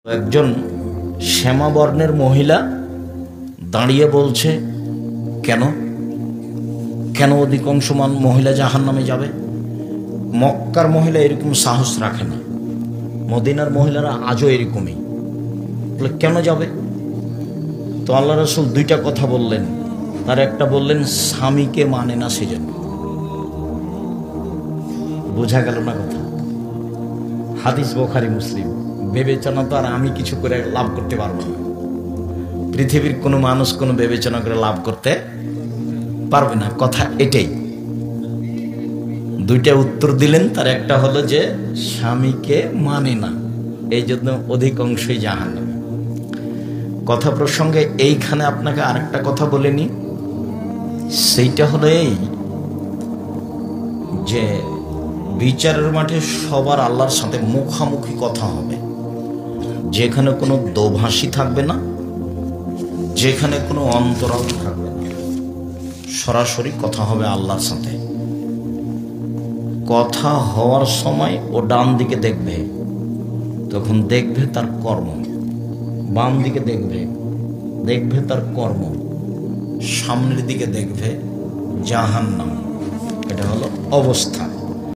একজন শ্যামা বর্ণের মহিলা দাঁড়িয়ে বলছে, কেন কেন অধিকাংশ মহিলা জাহান্নামে যাবে? মক্কার মহিলা এরকম সাহস রাখে না, মদিনার মহিলারা আজও এরকমই। কেন যাবে? তো আল্লাহ রাসূল দুইটা কথা বললেন। তার একটা বললেন স্বামীকে মানে না সেজন্য। বোঝা গেল না কথা? হাদিস বুখারী মুসলিম। বিবেচনা তো আর আমি কিছু করে লাভ করতে পারবো না, পৃথিবীর কোনো মানুষ কোনো বিবেচনা করে লাভ করতে পারবে না, কথা এটাই। দুইটা উত্তর দিলেন। তার একটা হলো যে স্বামীকে মানে না, এই জন্য অধিকাংশই জাহান্নামে। কথা প্রসঙ্গে এইখানে আপনাকে আরেকটা কথা বলে নি, সেইটা হলো এই যে বিচারের মাঠে সবার আল্লাহর সাথে মুখামুখি কথা হবে, যেখানে কোনো দোভাষী থাকবে না, যেখানে কোনো অন্তরাল থাকবে না, সরাসরি কথা হবে আল্লাহর সাথে। কথা হওয়ার সময় ও ডান দিকে দেখবে, তখন দেখবে তার কর্ম, বাম দিকে দেখবে, দেখবে তার কর্ম, সামনের দিকে দেখবে জাহান্নাম। এটা হলো অবস্থা।